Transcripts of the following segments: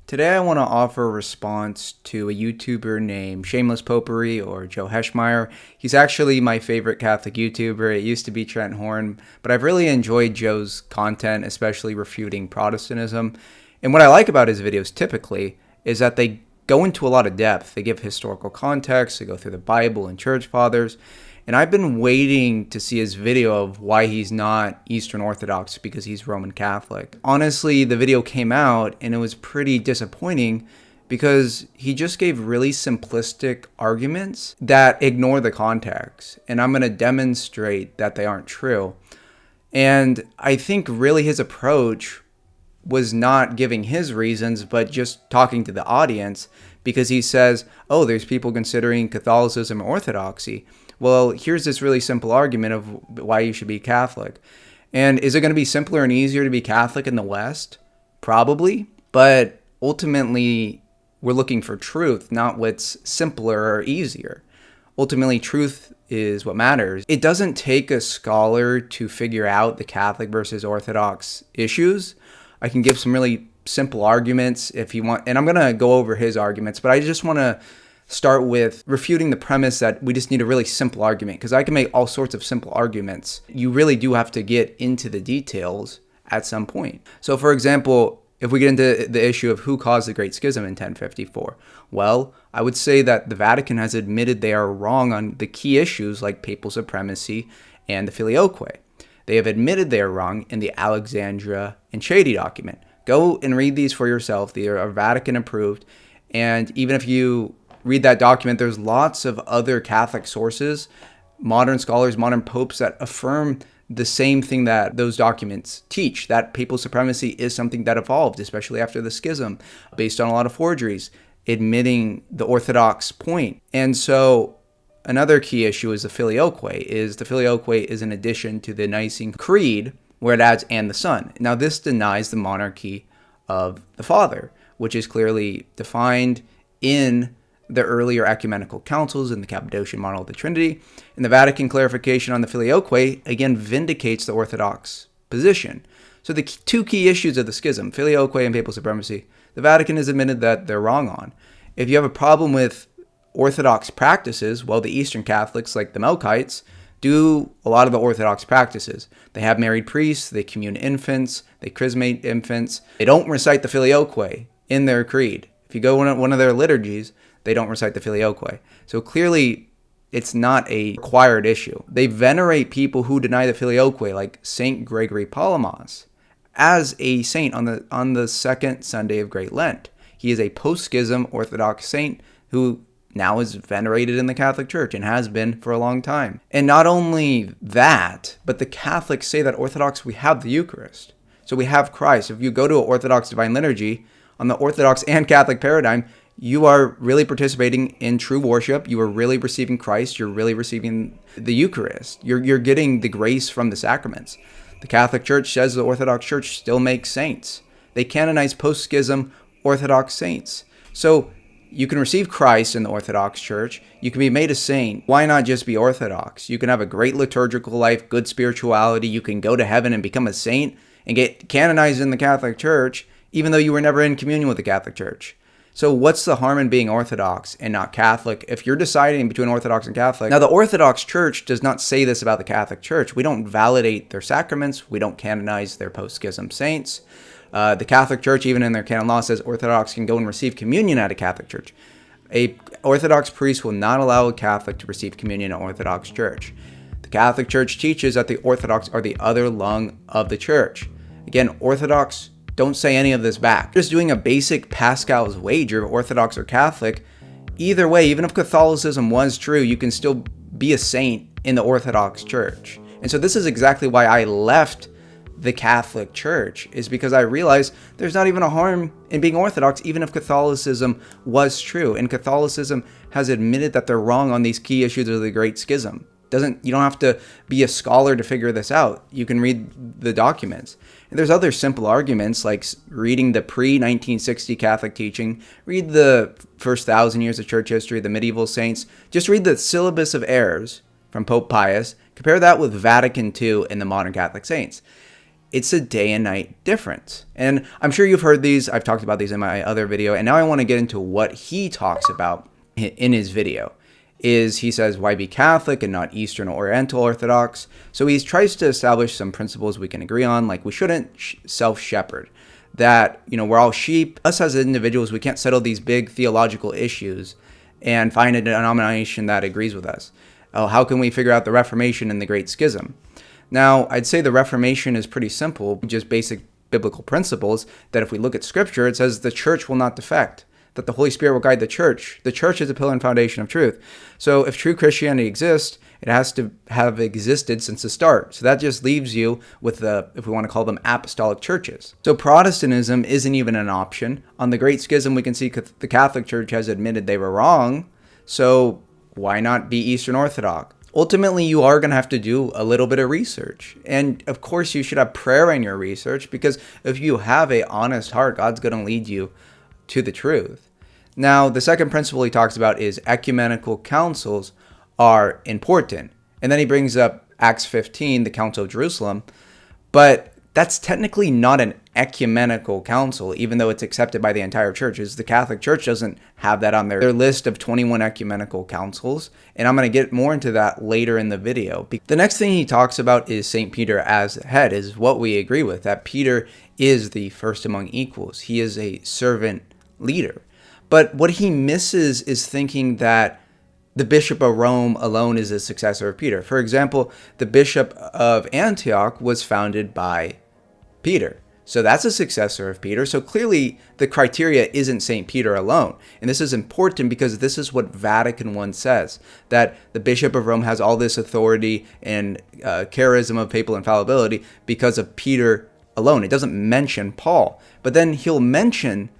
Today I want to offer a response to a YouTuber named Shameless Popery or Joe Heschmeyer. He's actually my favorite Catholic YouTuber. It used to be Trent Horn, but I've really enjoyed Joe's content, especially refuting Protestantism. And what I like about his videos typically is that they go into a lot of depth. They give historical context, they go through the Bible and church fathers. And I've been waiting to see his video of why he's not Eastern Orthodox because he's Roman Catholic. Honestly, the video came out and it was pretty disappointing because he just gave really simplistic arguments that ignore the context. And I'm going to demonstrate that they aren't true. And I think really his approach was not giving his reasons, but just talking to the audience because he says, oh, there's people considering Catholicism or Orthodoxy. Well, here's this really simple argument of why you should be Catholic. And is it going to be simpler and easier to be Catholic in the West? Probably. But ultimately, we're looking for truth, not what's simpler or easier. Ultimately, truth is what matters. It doesn't take a scholar to figure out the Catholic versus Orthodox issues. I can give some really simple arguments if you want. And I'm going to go over his arguments, but I just want to start with refuting the premise that we just need a really simple argument, because I can make all sorts of simple arguments. You really do have to get into the details at some point. So for example, if we get into the issue of who caused the Great Schism in 1054, well, I would say that the Vatican has admitted they are wrong on the key issues like papal supremacy and the Filioque. They have admitted they are wrong in the Alexandria and Chadi document. Go and read these for yourself. They are Vatican approved. And even if you read that document, there's lots of other Catholic sources, modern scholars, modern popes that affirm the same thing that those documents teach, that papal supremacy is something that evolved, especially after the schism, based on a lot of forgeries, admitting the Orthodox point. And so another key issue is the Filioque. The Filioque is an addition to the Nicene Creed, where it adds "and the Son." Now this denies the monarchy of the Father, which is clearly defined in the earlier Ecumenical Councils and the Cappadocian model of the Trinity. And the Vatican clarification on the Filioque, again, vindicates the Orthodox position. So the two key issues of the schism, Filioque and papal supremacy, the Vatican has admitted that they're wrong on. If you have a problem with Orthodox practices, well, the Eastern Catholics, like the Melkites, do a lot of the Orthodox practices. They have married priests, they commune infants, they chrismate infants. They don't recite the Filioque in their creed. If you go one of their liturgies, they don't recite the Filioque. So clearly, it's not a required issue. They venerate people who deny the Filioque, like Saint Gregory Palamas, as a saint on the second Sunday of Great Lent. He is a post-schism Orthodox saint who now is venerated in the Catholic Church and has been for a long time. And not only that, but the Catholics say that Orthodox, we have the Eucharist. So we have Christ. If you go to an Orthodox Divine Liturgy, on the Orthodox and Catholic paradigm, you are really participating in true worship. You are really receiving Christ. You're really receiving the Eucharist. You're getting the grace from the sacraments. The Catholic Church says the Orthodox Church still makes saints. They canonize post-schism Orthodox saints. So you can receive Christ in the Orthodox Church. You can be made a saint. Why not just be Orthodox? You can have a great liturgical life, good spirituality. You can go to heaven and become a saint and get canonized in the Catholic Church, even though you were never in communion with the Catholic Church. So what's the harm in being Orthodox and not Catholic if you're deciding between Orthodox and Catholic? Now, the Orthodox Church does not say this about the Catholic Church. We don't validate their sacraments. We don't canonize their post-schism saints. The Catholic Church, even in their canon law, says Orthodox can go and receive communion at a Catholic church. A Orthodox priest will not allow a Catholic to receive communion at Orthodox Church. The Catholic Church teaches that the Orthodox are the other lung of the Church. Again, Orthodox don't say any of this back. Just doing a basic Pascal's wager, Orthodox or Catholic, either way, even if Catholicism was true, you can still be a saint in the Orthodox Church. And so this is exactly why I left the Catholic Church, is because I realized there's not even a harm in being Orthodox, even if Catholicism was true. And Catholicism has admitted that they're wrong on these key issues of the Great Schism. You don't have to be a scholar to figure this out. You can read the documents. And there's other simple arguments like reading the pre-1960 Catholic teaching, read the first 1,000 years of church history, the medieval saints, just read the Syllabus of Errors from Pope Pius, compare that with Vatican II and the modern Catholic saints. it's a day and night difference. And I'm sure you've heard these. I've talked about these in my other video. And now I want to get into what he talks about in his video. He says, why be Catholic and not Eastern or Oriental Orthodox? So he tries to establish some principles we can agree on, like we shouldn't self-shepherd. That, we're all sheep. Us as individuals, we can't settle these big theological issues and find a denomination that agrees with us. Oh, how can we figure out the Reformation and the Great Schism? Now, I'd say the Reformation is pretty simple, just basic biblical principles, that if we look at Scripture, it says the church will not defect, that the Holy Spirit will guide the church. The church is a pillar and foundation of truth. So if true Christianity exists, it has to have existed since the start. So that just leaves you with if we want to call them apostolic churches. So Protestantism isn't even an option. On the Great Schism, we can see the Catholic Church has admitted they were wrong. So why not be Eastern Orthodox? Ultimately, you are going to have to do a little bit of research. And of course, you should have prayer in your research, because if you have an honest heart, God's going to lead you to the truth. Now, the second principle he talks about is ecumenical councils are important. And then he brings up Acts 15, the Council of Jerusalem. But that's technically not an ecumenical council, even though it's accepted by the entire church. The Catholic Church doesn't have that on their list of 21 ecumenical councils. And I'm going to get more into that later in the video. The next thing he talks about is St. Peter as the head, is what we agree with, that Peter is the first among equals. He is a servant leader. But what he misses is thinking that the Bishop of Rome alone is a successor of Peter. For example, the Bishop of Antioch was founded by Peter. So that's a successor of Peter. So clearly the criteria isn't St. Peter alone. And this is important because this is what Vatican I says, that the Bishop of Rome has all this authority and charism of papal infallibility because of Peter alone. It doesn't mention Paul. But then he'll mention,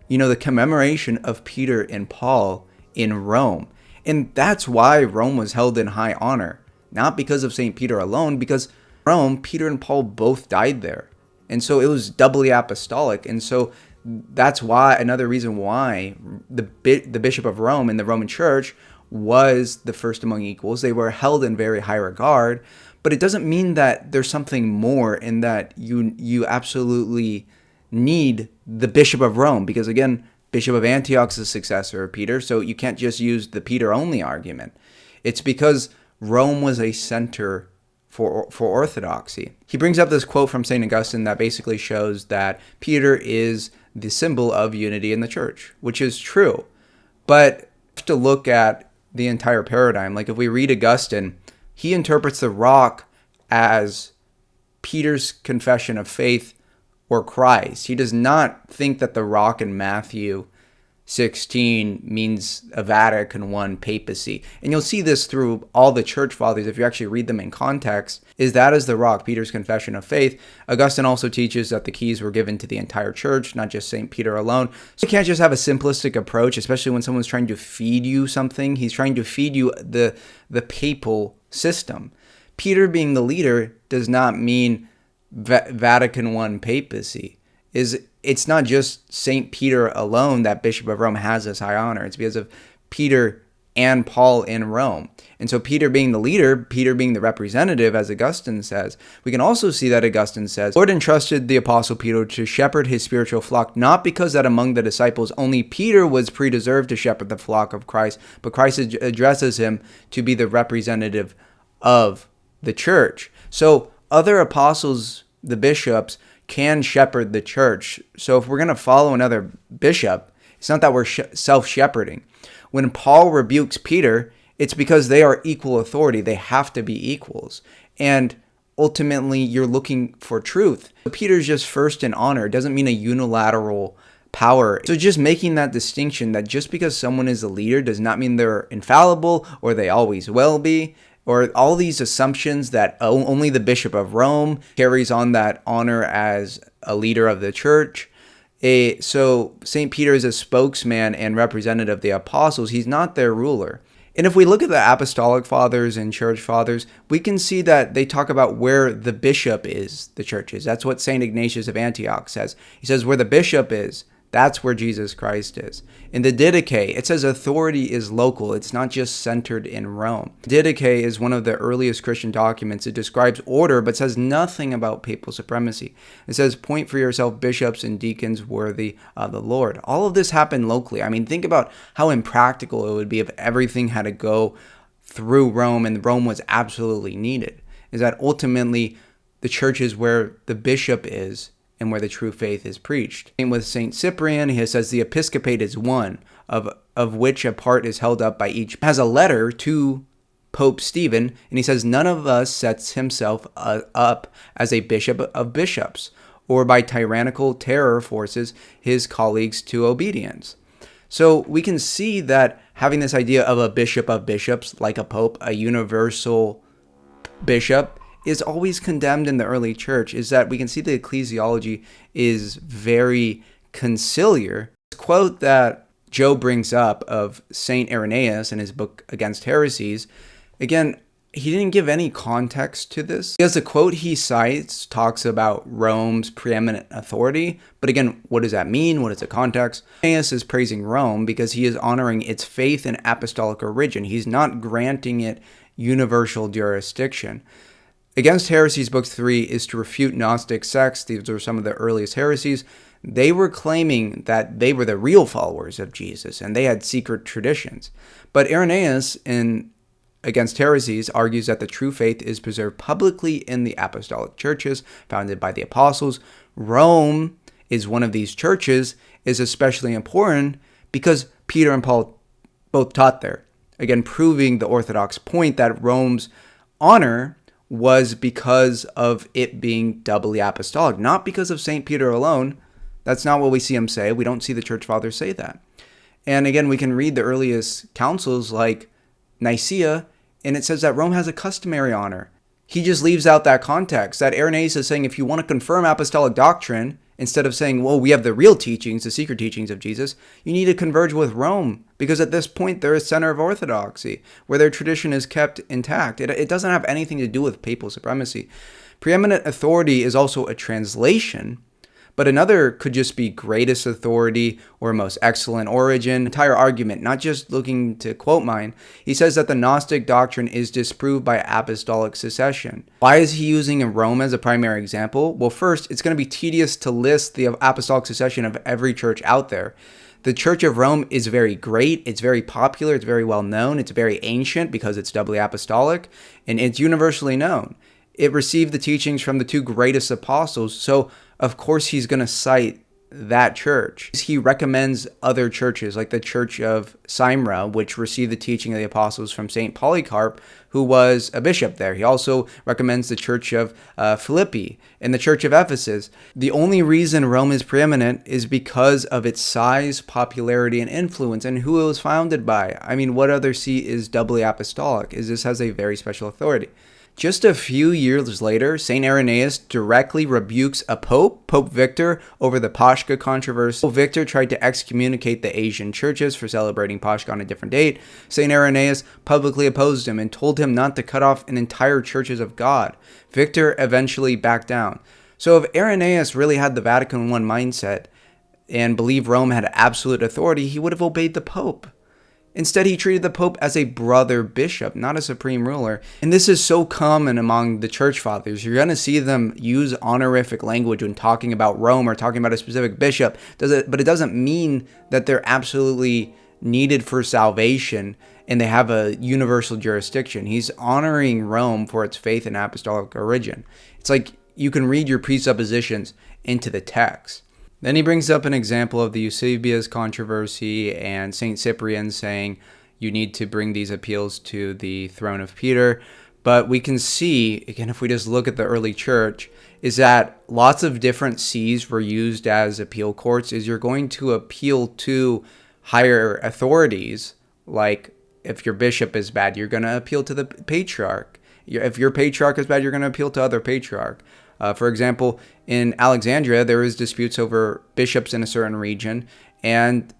the commemoration of Peter and Paul in Rome. And that's why Rome was held in high honor. Not because of St. Peter alone, because Rome, Peter and Paul both died there. And so it was doubly apostolic. And so that's why, another reason why the Bishop of Rome in the Roman Church was the first among equals. They were held in very high regard. But it doesn't mean that there's something more in that you absolutely need the Bishop of Rome. Because again, Bishop of Antioch is a successor of Peter, so you can't just use the Peter-only argument. It's because Rome was a center for orthodoxy. He brings up this quote from St. Augustine that basically shows that Peter is the symbol of unity in the church, which is true. But you have to look at the entire paradigm. Like if we read Augustine, he interprets the rock as Peter's confession of faith or Christ. He does not think that the rock in Matthew 16 means a Vatican I papacy. And you'll see this through all the church fathers, if you actually read them in context, is that is the rock, Peter's confession of faith. Augustine also teaches that the keys were given to the entire church, not just St. Peter alone. So you can't just have a simplistic approach, especially when someone's trying to feed you something. He's trying to feed you the papal system. Peter being the leader does not mean Vatican I papacy. It's not just St. Peter alone that Bishop of Rome has this high honor. It's because of Peter and Paul in Rome. And so Peter being the leader, Peter being the representative, as Augustine says, we can also see that Augustine says, Lord entrusted the apostle Peter to shepherd his spiritual flock, not because that among the disciples only Peter was predeserved to shepherd the flock of Christ, but Christ addresses him to be the representative of the church. So other apostles, the bishops, can shepherd the church. So if we're going to follow another bishop, it's not that we're self-shepherding. When Paul rebukes Peter, it's because they are equal authority. They have to be equals. And ultimately, you're looking for truth. Peter's just first in honor. It doesn't mean a unilateral power. So just making that distinction that just because someone is a leader does not mean they're infallible or they always will be. Or all these assumptions that only the Bishop of Rome carries on that honor as a leader of the church. So St. Peter is a spokesman and representative of the apostles. He's not their ruler. And if we look at the apostolic fathers and church fathers, we can see that they talk about where the bishop is, the church is. That's what St. Ignatius of Antioch says. He says where the bishop is, That's where Jesus Christ is. In the Didache, it says authority is local. It's not just centered in Rome. Didache is one of the earliest Christian documents. It describes order, but says nothing about papal supremacy. It says, point for yourself bishops and deacons worthy of the Lord. All of this happened locally. I mean, think about how impractical it would be if everything had to go through Rome and Rome was absolutely needed. Is that ultimately the church is where the bishop is and where the true faith is preached. Same with St. Cyprian, he says the episcopate is one, of which a part is held up by each. Has a letter to Pope Stephen, and he says, none of us sets himself up as a bishop of bishops, or by tyrannical terror forces his colleagues to obedience. So we can see that having this idea of a bishop of bishops, like a pope, a universal bishop, is always condemned in the early church, is that we can see the ecclesiology is very conciliar. This quote that Joe brings up of St. Irenaeus in his book Against Heresies, again, he didn't give any context to this. Because the quote he cites talks about Rome's preeminent authority, but again, what does that mean? What is the context? Irenaeus is praising Rome because he is honoring its faith and apostolic origin. He's not granting it universal jurisdiction. Against Heresies, Book 3 is to refute Gnostic sects. These are some of the earliest heresies. They were claiming that they were the real followers of Jesus, and they had secret traditions. But Irenaeus, in Against Heresies, argues that the true faith is preserved publicly in the apostolic churches founded by the apostles. Rome is one of these churches, is especially important because Peter and Paul both taught there. Again, proving the Orthodox point that Rome's honor was because of it being doubly apostolic, not because of St. Peter alone. That's not what we see him say. We don't see the church fathers say that. And again, we can read the earliest councils like Nicaea, and it says that Rome has a customary honor. He just leaves out that context. That Irenaeus is saying if you want to confirm apostolic doctrine, instead of saying, well, we have the real teachings, the secret teachings of Jesus, you need to converge with Rome, because at this point they're a center of orthodoxy, where their tradition is kept intact. It doesn't have anything to do with papal supremacy. Preeminent authority is also a translation, but another could just be greatest authority or most excellent origin. Entire argument, not just looking to quote mine. He says that the Gnostic doctrine is disproved by apostolic succession. Why is he using Rome as a primary example? Well, first, it's going to be tedious to list the apostolic succession of every church out there. The Church of Rome is very great, it's very popular, it's very well known, it's very ancient because it's doubly apostolic, and it's universally known. It received the teachings from the two greatest apostles, so of course he's going to cite that church. He recommends other churches like the Church of Smyrna, which received the teaching of the apostles from St. Polycarp, who was a bishop there. He also recommends the Church of Philippi and the Church of Ephesus. The only reason Rome is preeminent is because of its size, popularity, and influence, and who it was founded by. I mean, what other see is doubly apostolic? Is this has a very special authority. Just a few years later, St. Irenaeus directly rebukes a pope, Pope Victor, over the Pascha controversy. Pope Victor tried to excommunicate the Asian churches for celebrating Pascha on a different date. St. Irenaeus publicly opposed him and told him not to cut off an entire churches of God. Victor eventually backed down. So if Irenaeus really had the Vatican I mindset and believed Rome had absolute authority, he would have obeyed the Pope. Instead, he treated the Pope as a brother bishop, not a supreme ruler. And this is so common among the church fathers. You're going to see them use honorific language when talking about Rome or talking about a specific bishop. But it doesn't mean that they're absolutely needed for salvation and they have a universal jurisdiction. He's honoring Rome for its faith and apostolic origin. It's like you can read your presuppositions into the text. Then he brings up an example of the Eusebius controversy and St. Cyprian saying you need to bring these appeals to the throne of Peter. But we can see, again, if we just look at the early church, is that lots of different sees were used as appeal courts. Is you're going to appeal to higher authorities, like if your bishop is bad, you're going to appeal to the patriarch. If your patriarch is bad, you're going to appeal to other patriarch. For example, in Alexandria, there was disputes over bishops in a certain region, and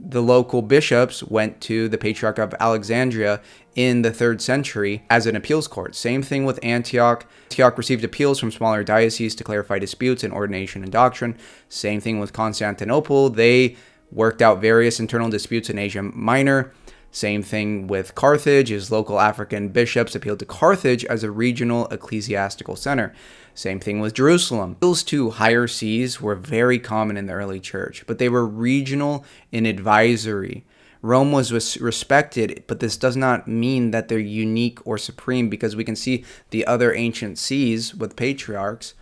the local bishops went to the Patriarch of Alexandria in the 3rd century as an appeals court. Same thing with Antioch. Antioch received appeals from smaller dioceses to clarify disputes in ordination and doctrine. Same thing with Constantinople. They worked out various internal disputes in Asia Minor. Same thing with Carthage, as local African bishops appealed to Carthage as a regional ecclesiastical center. Same thing with Jerusalem. Appeals to higher sees were very common in the early church, but they were regional and advisory. Rome was respected, but this does not mean that they're unique or supreme, because we can see the other ancient sees with patriarchs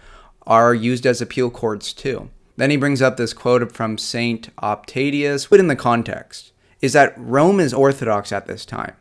are used as appeal courts too. Then he brings up this quote from Saint Optatus. Put in the context is that Rome is Orthodox at this time.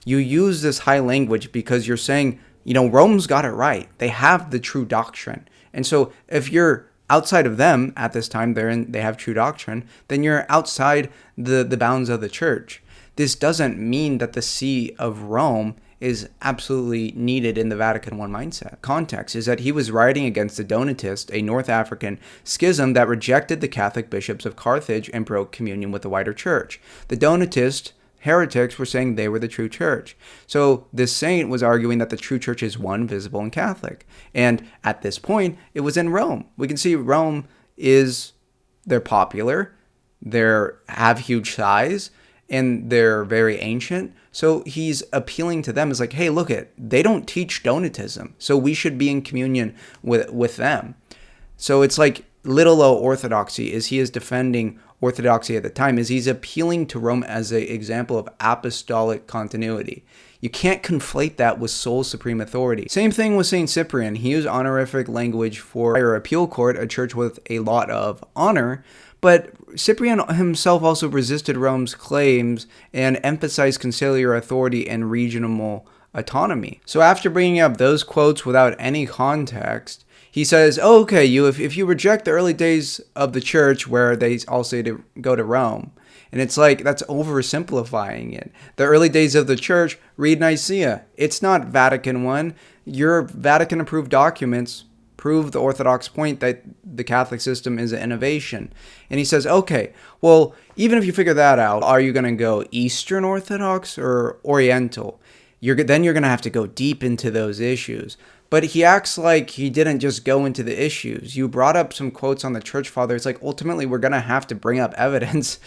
You use this high language because you're saying, Rome's got it right. They have the true doctrine. And so if you're outside of them at this time, they have true doctrine, then you're outside the bounds of the church. This doesn't mean that the see of Rome is absolutely needed in the Vatican I mindset. Context is that he was writing against the Donatists, a North African schism that rejected the Catholic bishops of Carthage and broke communion with the wider church. The Donatist heretics were saying they were the true church. So this saint was arguing that the true church is one, visible, and Catholic. And at this point, it was in Rome. We can see Rome they're popular, they have huge size, and they're very ancient. So he's appealing to them as like, hey, look they don't teach Donatism, so we should be in communion with them. So it's like little o orthodoxy is he is defending orthodoxy at the time, is he's appealing to Rome as an example of apostolic continuity. You can't conflate that with sole supreme authority. Same thing with St. Cyprian. He used honorific language for higher appeal court, a church with a lot of honor, but Cyprian himself also resisted Rome's claims and emphasized conciliar authority and regional autonomy. So after bringing up those quotes without any context, he says, if you reject the early days of the church where they all say to go to Rome, and it's like, that's oversimplifying it. The early days of the church, read Nicaea. It's not Vatican I. Your Vatican-approved documents prove the Orthodox point that the Catholic system is an innovation. And he says, even if you figure that out, are you going to go Eastern Orthodox or Oriental? Then you're going to have to go deep into those issues. But he acts like he didn't just go into the issues. You brought up some quotes on the church fathers. Like, ultimately, we're going to have to bring up evidence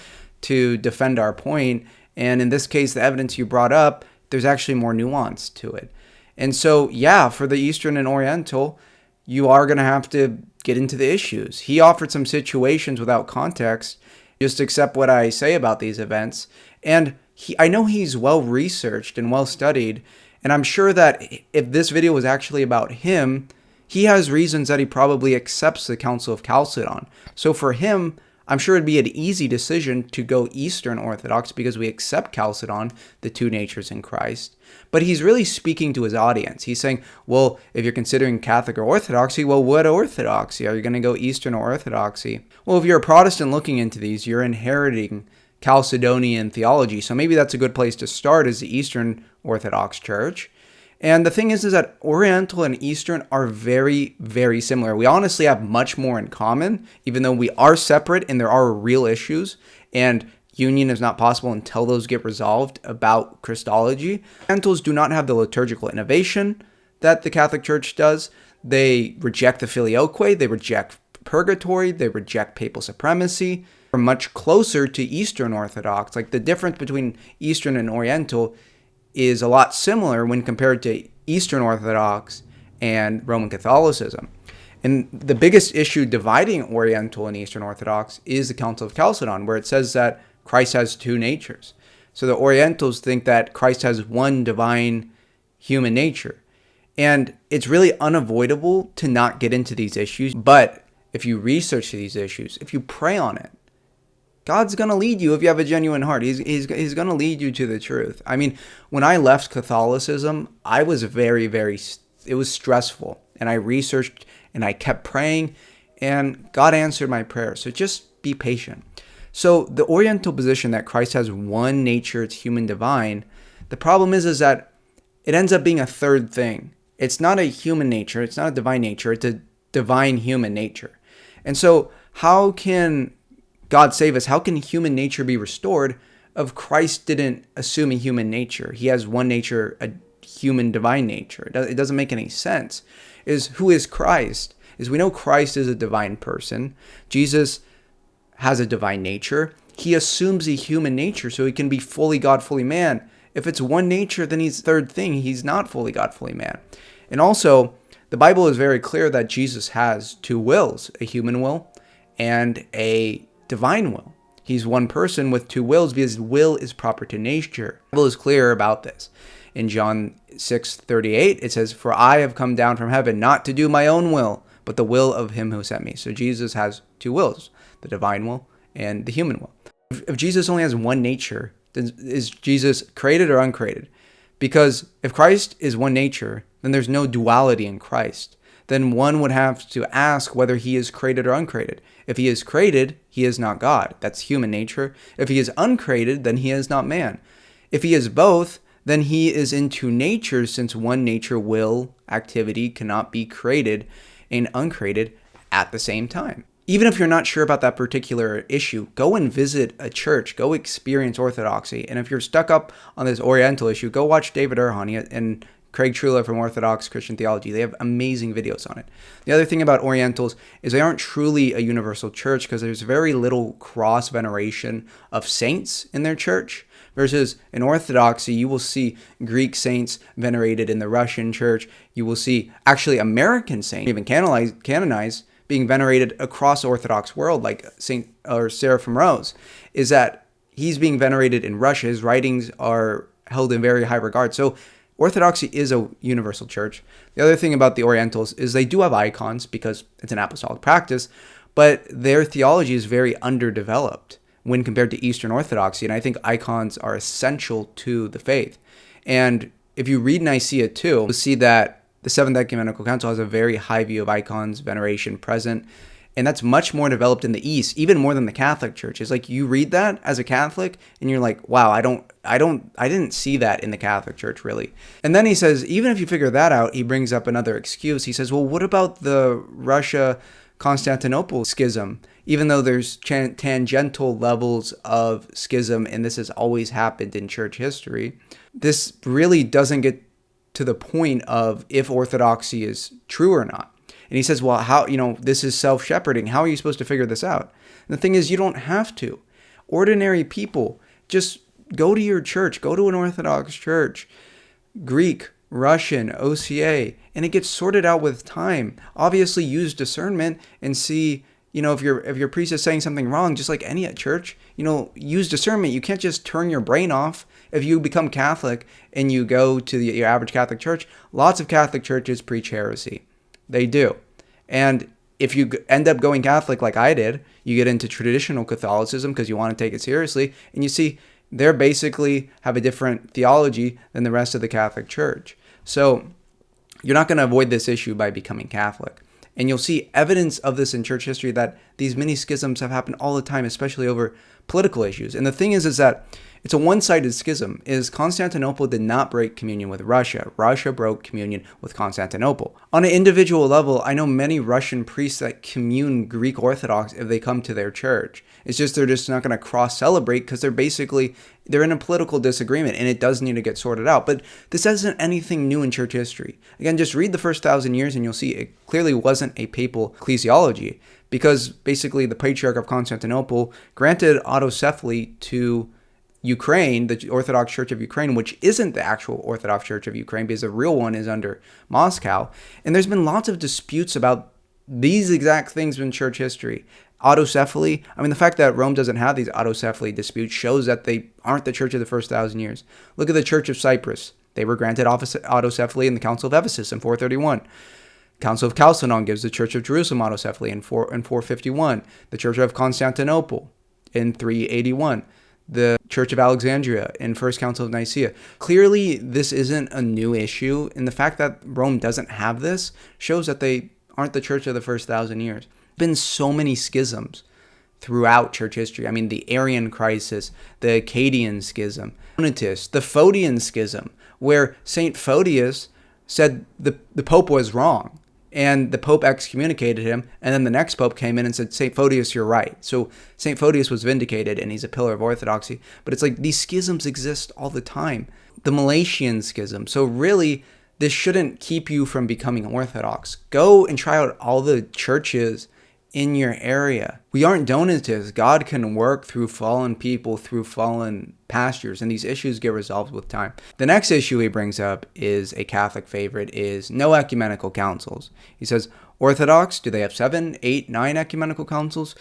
to defend our point. And in this case, the evidence you brought up, there's actually more nuance to it. And so, for the Eastern and Oriental, you are going to have to get into the issues. He offered some situations without context. Just accept what I say about these events. And I know he's well-researched and well-studied. And I'm sure that if this video was actually about him, he has reasons that he probably accepts the Council of Chalcedon. So for him, I'm sure it'd be an easy decision to go Eastern Orthodox because we accept Chalcedon, the two natures in Christ. But he's really speaking to his audience. He's saying, if you're considering Catholic or Orthodoxy, what Orthodoxy? Are you going to go Eastern or Orthodoxy? Well, if you're a Protestant looking into these, you're inheriting Chalcedonian theology. So maybe that's a good place to start, as the Eastern Orthodox Church. And the thing is that Oriental and Eastern are very, very similar. We honestly have much more in common, even though we are separate and there are real issues, and union is not possible until those get resolved about Christology. Orientals do not have the liturgical innovation that the Catholic Church does. They reject the filioque, they reject purgatory, they reject papal supremacy. Are much closer to Eastern Orthodox. Like, the difference between Eastern and Oriental is a lot similar when compared to Eastern Orthodox and Roman Catholicism. And the biggest issue dividing Oriental and Eastern Orthodox is the Council of Chalcedon, where it says that Christ has two natures. So the Orientals think that Christ has one divine human nature. And it's really unavoidable to not get into these issues. But if you research these issues, if you pray on it, God's going to lead you if you have a genuine heart. He's going to lead you to the truth. I mean, when I left Catholicism, I was it was stressful. And I researched and I kept praying, and God answered my prayer. So just be patient. So the Oriental position that Christ has one nature, it's human divine, the problem is that it ends up being a third thing. It's not a human nature. It's not a divine nature. It's a divine human nature. And so how can God save us, how can human nature be restored if Christ didn't assume a human nature? He has one nature, a human divine nature. It doesn't make any sense. Who is Christ? We know Christ is a divine person. Jesus has a divine nature. He assumes a human nature so he can be fully God, fully man. If it's one nature, then he's third thing. He's not fully God, fully man. And also, the Bible is very clear that Jesus has two wills, a human will and a divine will. He's one person with two wills because his will is proper to nature. The Bible is clear about this. In John 6:38, it says, "For I have come down from heaven not to do my own will, but the will of him who sent me." So Jesus has two wills, the divine will and the human will. If Jesus only has one nature, then is Jesus created or uncreated? Because if Christ is one nature, then there's no duality in Christ. Then one would have to ask whether he is created or uncreated. If he is created, he is not God. That's human nature. If he is uncreated, then he is not man. If he is both, then he is in two natures, since one nature, will, activity, cannot be created and uncreated at the same time. Even if you're not sure about that particular issue, go and visit a church. Go experience Orthodoxy. And if you're stuck up on this Oriental issue, go watch David Erhani and Craig Trula from Orthodox Christian Theology. They have amazing videos on it. The other thing about Orientals is they aren't truly a universal church because there's very little cross veneration of saints in their church. Versus in Orthodoxy, you will see Greek saints venerated in the Russian church. You will see actually American saints, even canonized, being venerated across the Orthodox world, like Saint or Seraphim Rose, is that he's being venerated in Russia. His writings are held in very high regard. So Orthodoxy is a universal church. The other thing about the Orientals is they do have icons because it's an apostolic practice, but their theology is very underdeveloped when compared to Eastern Orthodoxy. And I think icons are essential to the faith. And if you read Nicaea too, you'll see that the Seventh Ecumenical Council has a very high view of icons, veneration present. And that's much more developed in the East, even more than the Catholic Church. It's like you read that as a Catholic and you're like, wow, I didn't see that in the Catholic Church really. And then he says, even if you figure that out, he brings up another excuse. He says, well, what about the Russia-Constantinople schism? Even though there's tangential levels of schism, and this has always happened in church history, this really doesn't get to the point of if orthodoxy is true or not. And he says, well, how, this is self-shepherding. How are you supposed to figure this out? And the thing is, you don't have to. Ordinary people, just go to your church, go to an Orthodox church, Greek, Russian, OCA, and it gets sorted out with time. Obviously, use discernment and see, if your priest is saying something wrong, just like any at church, use discernment. You can't just turn your brain off. If you become Catholic and you go to your average Catholic church, lots of Catholic churches preach heresy. They do. And if you end up going Catholic like I did, you get into traditional Catholicism because you want to take it seriously, and you see they basically have a different theology than the rest of the Catholic Church. So you're not going to avoid this issue by becoming Catholic. And you'll see evidence of this in church history that these mini schisms have happened all the time, especially over political issues. And the thing is that it's a one-sided schism. Constantinople did not break communion with Russia. Russia broke communion with Constantinople. On an individual level, I know many Russian priests that commune Greek Orthodox if they come to their church. It's just they're just not going to cross-celebrate because they're in a political disagreement, and it does need to get sorted out. But this isn't anything new in church history. Again, just read the first 1,000 years and you'll see it clearly wasn't a papal ecclesiology, because basically the Patriarch of Constantinople granted autocephaly to Ukraine, the Orthodox Church of Ukraine, which isn't the actual Orthodox Church of Ukraine because the real one is under Moscow. And there's been lots of disputes about these exact things in church history. Autocephaly, the fact that Rome doesn't have these autocephaly disputes shows that they aren't the church of the first 1,000 years. Look at the Church of Cyprus. They were granted autocephaly in the Council of Ephesus in 431. Council of Chalcedon gives the Church of Jerusalem autocephaly in 451. The Church of Constantinople in 381. The Church of Alexandria in First Council of Nicaea. Clearly, this isn't a new issue, and the fact that Rome doesn't have this shows that they aren't the church of the first 1,000 years. There's been so many schisms throughout church history. The Arian crisis, the Akkadian schism, Optatus, the Photian schism, where St. Photius said the Pope was wrong. and the Pope excommunicated him, and then the next Pope came in and said, St. Photius, you're right. So St. Photius was vindicated, and he's a pillar of orthodoxy. But it's like these schisms exist all the time. The Meletian schism. So really, this shouldn't keep you from becoming Orthodox. Go and try out all the churches in your area. We aren't Donatists. God can work through fallen people, through fallen pastures, and these issues get resolved with time. The next issue he brings up is a Catholic favorite, is no ecumenical councils. He says, Orthodox, do they have 7, 8, 9 ecumenical councils?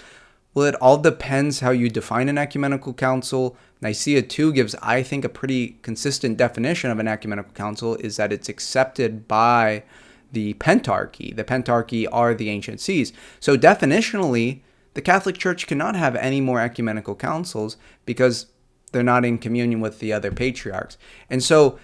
Well, it all depends how you define an ecumenical council. Nicaea II gives, I think, a pretty consistent definition of an ecumenical council, is that it's accepted by the Pentarchy. The Pentarchy are the ancient sees. So definitionally, the Catholic Church cannot have any more ecumenical councils because they're not in communion with the other patriarchs. And so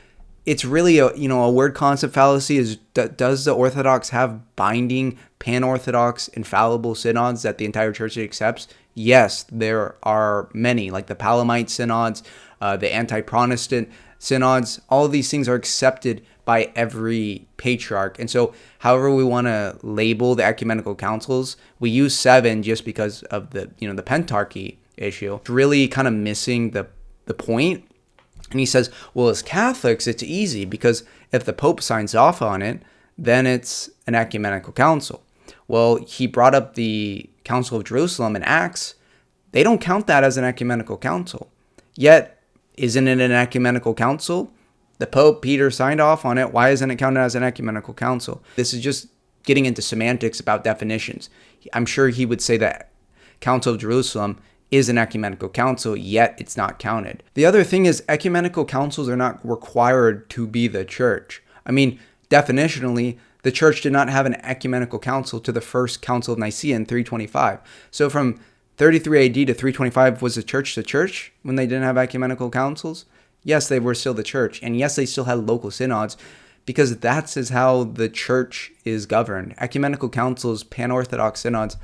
it's really a word concept fallacy. Is does the Orthodox have binding pan-Orthodox infallible synods that the entire church accepts? Yes, there are many, like the Palamite synods, the anti-Protestant synods. All of these things are accepted by every patriarch. And so however we want to label the ecumenical councils, we use 7 just because of the Pentarchy issue. It's really kind of missing the point. And he says, well, as Catholics, it's easy because if the Pope signs off on it, then it's an ecumenical council. Well, he brought up the Council of Jerusalem in Acts. They don't count that as an ecumenical council. Yet, isn't it an ecumenical council? The Pope Peter signed off on it. Why isn't it counted as an ecumenical council? This is just getting into semantics about definitions. I'm sure he would say that Council of Jerusalem is an ecumenical council, yet it's not counted. The other thing is ecumenical councils are not required to be the church. I mean, definitionally, the church did not have an ecumenical council to the first Council of Nicaea in 325. So from 33 AD to 325, was the church when they didn't have ecumenical councils? Yes, they were still the church. And yes, they still had local synods, because that's how the church is governed. Ecumenical councils, pan-Orthodox synods,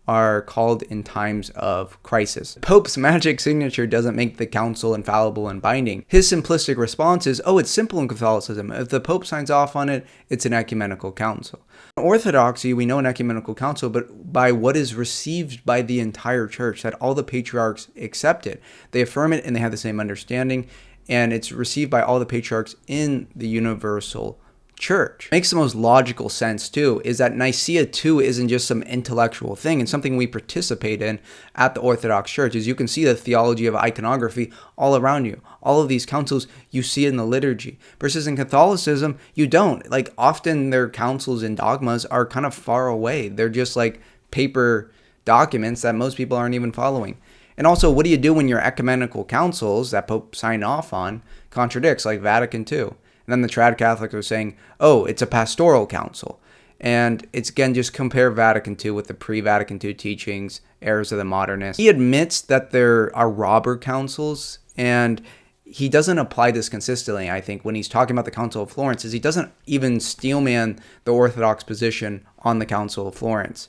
are called in times of crisis. The Pope's magic signature doesn't make the council infallible and binding. His simplistic response is, it's simple in Catholicism. If the Pope signs off on it, it's an ecumenical council. In Orthodoxy, we know an ecumenical council, but by what is received by the entire church, that all the patriarchs accept it. They affirm it and they have the same understanding, and it's received by all the patriarchs in the universal church. Makes the most logical sense too, is that Nicaea II isn't just some intellectual thing and something we participate in at the Orthodox Church. As you can see the theology of iconography all around you. All of these councils, you see it in the liturgy. Versus in Catholicism, you don't. Like, often their councils and dogmas are kind of far away. They're just like paper documents that most people aren't even following. And also, what do you do when your ecumenical councils that Pope signed off on contradicts, like Vatican II? And then the trad Catholics are saying, it's a pastoral council. And it's, again, just compare Vatican II with the pre-Vatican II teachings, errors of the modernists. He admits that there are robber councils, and he doesn't apply this consistently, I think, when he's talking about the Council of Florence, is he doesn't even steelman the Orthodox position on the Council of Florence.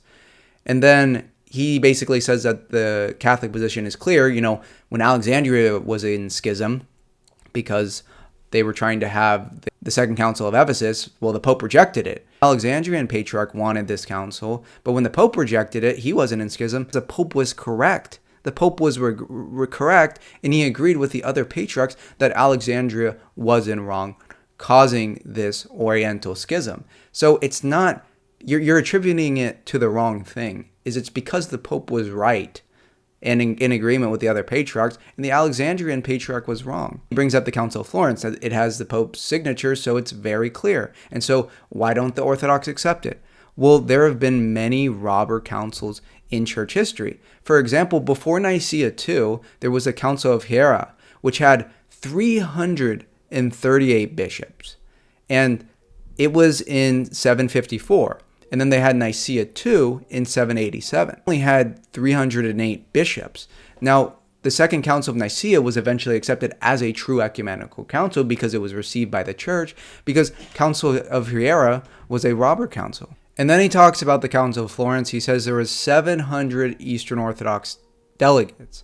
And then he basically says that the Catholic position is clear, when Alexandria was in schism, because they were trying to have the Second Council of Ephesus. Well, the Pope rejected it. Alexandrian Patriarch wanted this council, but when the Pope rejected it, he wasn't in schism. The Pope was correct. The Pope was correct, and he agreed with the other patriarchs that Alexandria wasn't wrong, causing this Oriental schism. So it's not, you're attributing it to the wrong thing. It's because the Pope was right and in agreement with the other patriarchs, and the Alexandrian Patriarch was wrong. He brings up the Council of Florence. It has the Pope's signature, so it's very clear. And so why don't the Orthodox accept it? Well, there have been many robber councils in church history. For example, before Nicaea II, there was a Council of Hiera, which had 338 bishops. And it was in 754. And then they had Nicaea II in 787. Only had 308 bishops. Now, the Second Council of Nicaea was eventually accepted as a true ecumenical council because it was received by the church, because Council of Hiera was a robber council. And then he talks about the Council of Florence. He says there was 700 Eastern Orthodox delegates.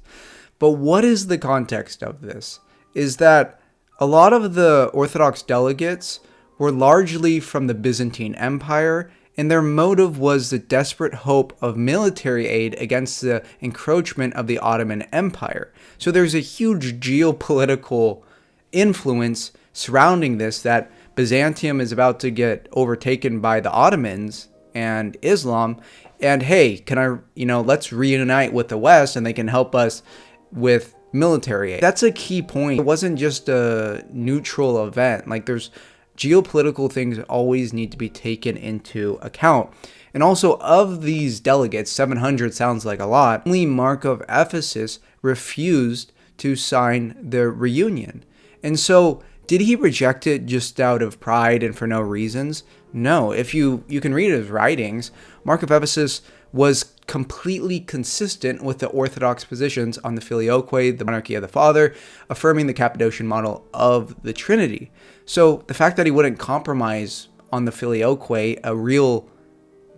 But what is the context of this? Is that a lot of the Orthodox delegates were largely from the Byzantine Empire and their motive was the desperate hope of military aid against the encroachment of the Ottoman Empire. So there's a huge geopolitical influence surrounding this, that Byzantium is about to get overtaken by the Ottomans and Islam, and hey, let's reunite with the West and they can help us with military aid. That's a key point. It wasn't just a neutral event. Like, there's geopolitical things that always need to be taken into account. And also, of these delegates, 700 sounds like a lot, only Mark of Ephesus refused to sign the reunion. And so, did he reject it just out of pride and for no reasons? No. If you can read his writings, Mark of Ephesus was completely consistent with the Orthodox positions on the Filioque, the monarchy of the Father, affirming the Cappadocian model of the Trinity. So the fact that he wouldn't compromise on the Filioque, a real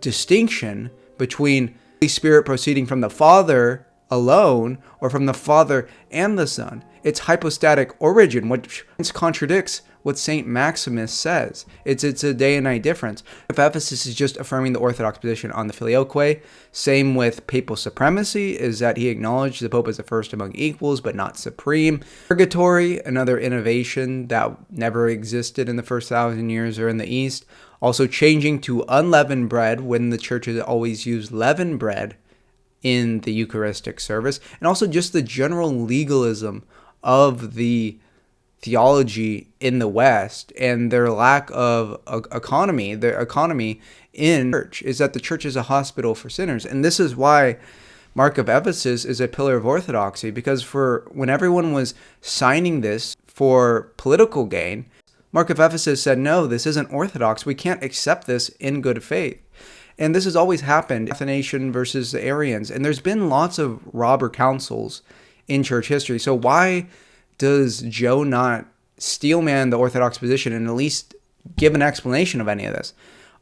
distinction between the Holy Spirit proceeding from the Father alone or from the Father and the Son. It's hypostatic origin, which contradicts what St. Maximus says. It's a day and night difference. If Ephesus is just affirming the Orthodox position on the Filioque, same with papal supremacy, is that he acknowledged the Pope as the first among equals, but not supreme. Purgatory, another innovation that never existed in the first 1,000 years or in the East. Also changing to unleavened bread when the church has always used leavened bread in the Eucharistic service. And also just the general legalism of the theology in the West and their lack of economy. Their economy in church is that the church is a hospital for sinners. And this is why Mark of Ephesus is a pillar of orthodoxy, because when everyone was signing this for political gain, Mark of Ephesus said, no, this isn't orthodox. We can't accept this in good faith. And this has always happened, Athanasian versus the Arians. And there's been lots of robber councils in church history. So why does Joe not steelman the Orthodox position and at least give an explanation of any of this?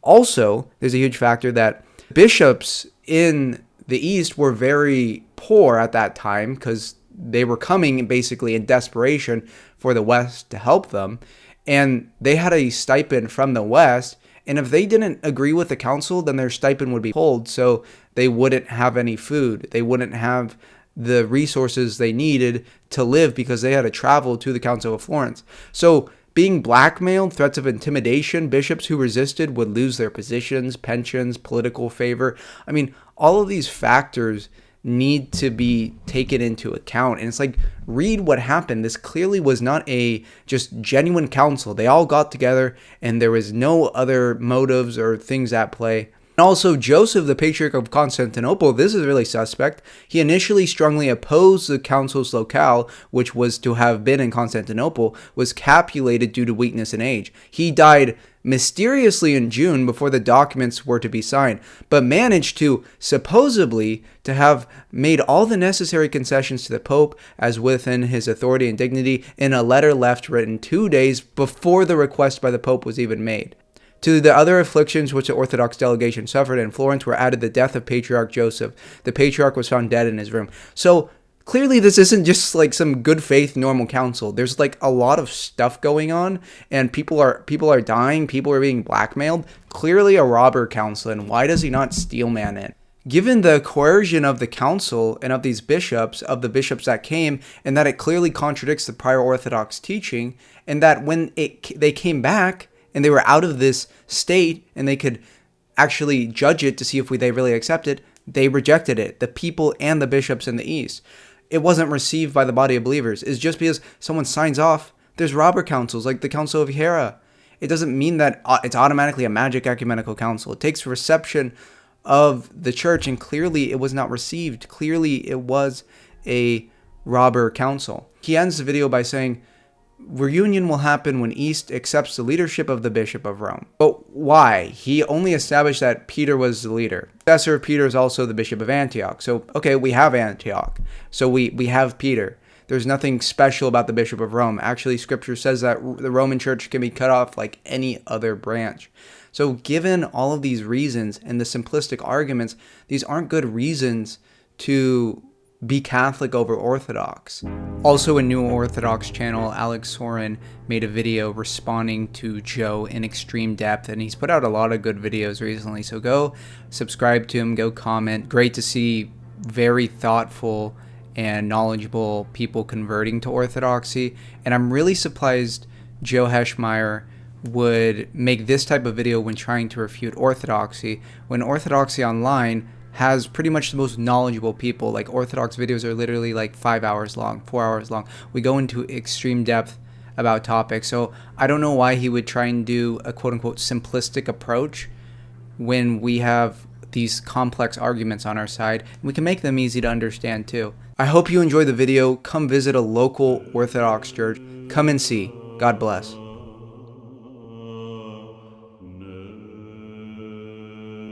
Also, there's a huge factor that bishops in the East were very poor at that time because they were coming basically in desperation for the West to help them. And they had a stipend from the West. And if they didn't agree with the council, then their stipend would be pulled. So they wouldn't have any food. They wouldn't have the resources they needed to live because they had to travel to the Council of Florence. So being blackmailed, threats of intimidation, bishops who resisted would lose their positions, pensions, political favor. I mean, all of these factors need to be taken into account. And it's like, read what happened. This clearly was not a just genuine council. They all got together and there was no other motives or things at play. And also, Joseph, the Patriarch of Constantinople, this is really suspect. He initially strongly opposed the council's locale, which was to have been in Constantinople, was capitulated due to weakness and age. He died mysteriously in June before the documents were to be signed, but managed to, supposedly, to have made all the necessary concessions to the Pope as within his authority and dignity in a letter left written 2 days before the request by the Pope was even made. To the other afflictions which the Orthodox delegation suffered in Florence were added the death of Patriarch Joseph. The Patriarch was found dead in his room. So clearly this isn't just like some good faith normal council. There's like a lot of stuff going on and people are dying, people are being blackmailed. Clearly a robber council, and why does he not steelman it? Given the coercion of the council and of these bishops, of the bishops that came, and that it clearly contradicts the prior Orthodox teaching, and that when they came back, and they were out of this state and they could actually judge it to see if they really accept it, they rejected it, the people and the bishops in the East. It wasn't received by the body of believers. It's just because someone signs off. There's robber councils like the Council of Hera. It doesn't mean that it's automatically a magic ecumenical council. It takes reception of the church, and clearly it was not received. Clearly it was a robber council. He ends the video by saying, reunion will happen when East accepts the leadership of the Bishop of Rome. But why? He only established that Peter was the leader. The successor of Peter is also the Bishop of Antioch. So, okay, we have Antioch. So we have Peter. There's nothing special about the Bishop of Rome. Actually, Scripture says that the Roman Church can be cut off like any other branch. So given all of these reasons and the simplistic arguments, these aren't good reasons to be Catholic over Orthodox. Also, a new Orthodox channel, Alex Soren, made a video responding to Joe in extreme depth, and he's put out a lot of good videos recently, so go subscribe to him, go comment. Great to see very thoughtful and knowledgeable people converting to Orthodoxy, and I'm really surprised Joe Heschmeyer would make this type of video when trying to refute Orthodoxy, when Orthodoxy online has pretty much the most knowledgeable people. Like, Orthodox videos are literally like 5 hours long, 4 hours long. We go into extreme depth about topics. So I don't know why he would try and do a quote-unquote simplistic approach when we have these complex arguments on our side. We can make them easy to understand too. I hope you enjoyed the video. Come visit a local Orthodox church. Come and see. God bless.